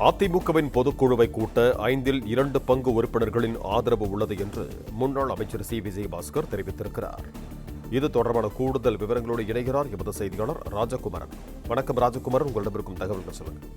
அதிமுகவின் பொதுக்குழுவை கூட்ட 2 பங்கு உறுப்பினர்களின் ஆதரவு உள்ளது என்று முன்னாள் அமைச்சர் சி. விஜயபாஸ்கர் தெரிவித்திருக்கிறார். இது தொடர்பான கூடுதல் விவரங்களோடு இணைகிறார் எமது செய்தியாளர் ராஜகுமாரன். வணக்கம் ராஜகுமாரன், உங்களிடம் இருக்கும் தகவல்கள் சொல்லுங்கள்.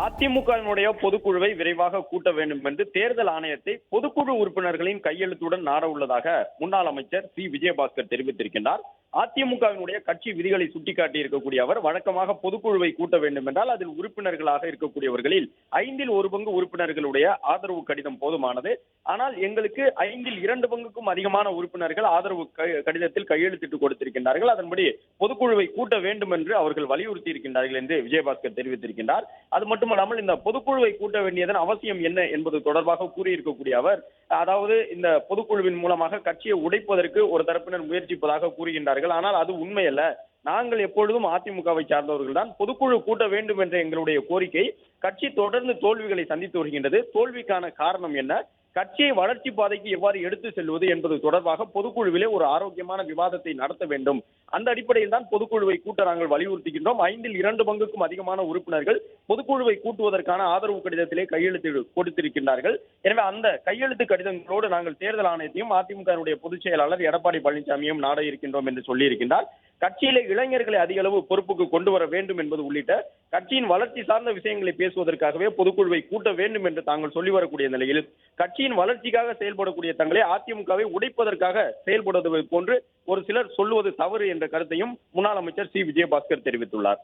அதிமுகவினுடைய பொதுக்குழுவை விரைவாக கூட்ட வேண்டும் என்று தேர்தல் ஆணையத்தை பொதுக்குழு உறுப்பினர்களின் கையெழுத்துடன் நாட உள்ளதாக முன்னாள் அமைச்சர் சி. விஜயபாஸ்கர் தெரிவித்திருக்கின்றார். அதிமுகவினுடைய கட்சி விதிகளை சுட்டிக்காட்டி இருக்கக்கூடிய அவர் வழக்கமாக பொதுக்குழுவை கூட்ட வேண்டும் என்றால் அதில் உறுப்பினர்களாக இருக்கக்கூடியவர்களில் 1/5 பங்கு உறுப்பினர்களுடைய ஆதரவு கடிதம் போதுமானது. ஆனால் எங்களுக்கு 2 பங்குக்கும் அதிகமான உறுப்பினர்கள் ஆதரவு கடிதத்தில் கையெழுத்திட்டு கொடுத்திருக்கின்றார்கள். அதன்படி பொதுக்குழுவை கூட்ட வேண்டும் என்று அவர்கள் வலியுறுத்தி இருக்கின்றார்கள் என்று விஜயபாஸ்கர் தெரிவித்திருக்கின்றார். அது மட்டுமல்லாமல் இந்த பொதுக்குழுவை கூட்ட வேண்டியதன் அவசியம் என்ன என்பது தொடர்பாக கூறியிருக்கக்கூடிய அவர், அதாவது இந்த பொதுக்குழுவின் மூலமாக கட்சியை உடைப்பதற்கு ஒரு தரப்பினர் முயற்சிப்பதாக கூறுகின்றார்கள். ஆனால் அது உண்மையல்ல. நாங்கள் எப்பொழுதும் அதிமுகவை சார்ந்தவர்கள் தான். பொதுக்குழு கூட்ட வேண்டும் என்ற எங்களுடைய கோரிக்கை கட்சி தொடர்ந்து தோல்விகளை சந்தித்து வருகின்றது. தோல்விக்கான காரணம் என்ன, கட்சியை வளர்ச்சி பாதைக்கு எவ்வாறு எடுத்து செல்வது என்பது தொடர்பாக பொதுக்குழுவிலே ஒரு ஆரோக்கியமான விவாதத்தை நடத்த வேண்டும். அந்த அடிப்படையில் தான் பொதுக்குழுவை கூட்ட நாங்கள் வலியுறுத்துகின்றோம். 2 பங்குக்கும் அதிகமான உறுப்பினர்கள் பொதுக்குழுவை கூட்டுவதற்கான ஆதரவு கடிதத்திலே கையெழுத்து கொடுத்திருக்கின்றார்கள். எனவே அந்த கையெழுத்து கடிதங்களோடு நாங்கள் தேர்தல் ஆணையத்தையும் அதிமுக பொதுச் செயலாளர் எடப்பாடி பழனிசாமியும் நாட இருக்கின்றோம் என்று சொல்லியிருக்கின்றார். கட்சியிலே இளைஞர்களை அதிக அளவு பொறுப்புக்கு கொண்டு வர வேண்டும் என்பது உள்ளிட்ட கட்சியின் வளர்ச்சி சார்ந்த விஷயங்களை பேசுவதற்காகவே பொதுக்குழுவை கூட்ட வேண்டும் என்று தாங்கள் சொல்லி வரக்கூடிய நிலையில் கட்சியின் வளர்ச்சிக்காக செயல்படக்கூடிய தங்களை அதிமுகவை உடைப்பதற்காக செயல்படுவது போன்று ஒரு சிலர் சொல்லுவது தவறு என்ற கருத்தையும் முன்னாள் அமைச்சர் சி. விஜயபாஸ்கர் தெரிவித்துள்ளார்.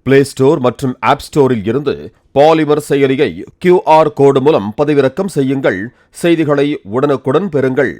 பிளே ஸ்டோர் மற்றும் ஆப் ஸ்டோரில் இருந்து பாலிமர் செயலியை QR கோடு மூலம் பதிவிறக்கம் செய்யுங்கள். செய்திகளை உடனுக்குடன் பெறுங்கள்.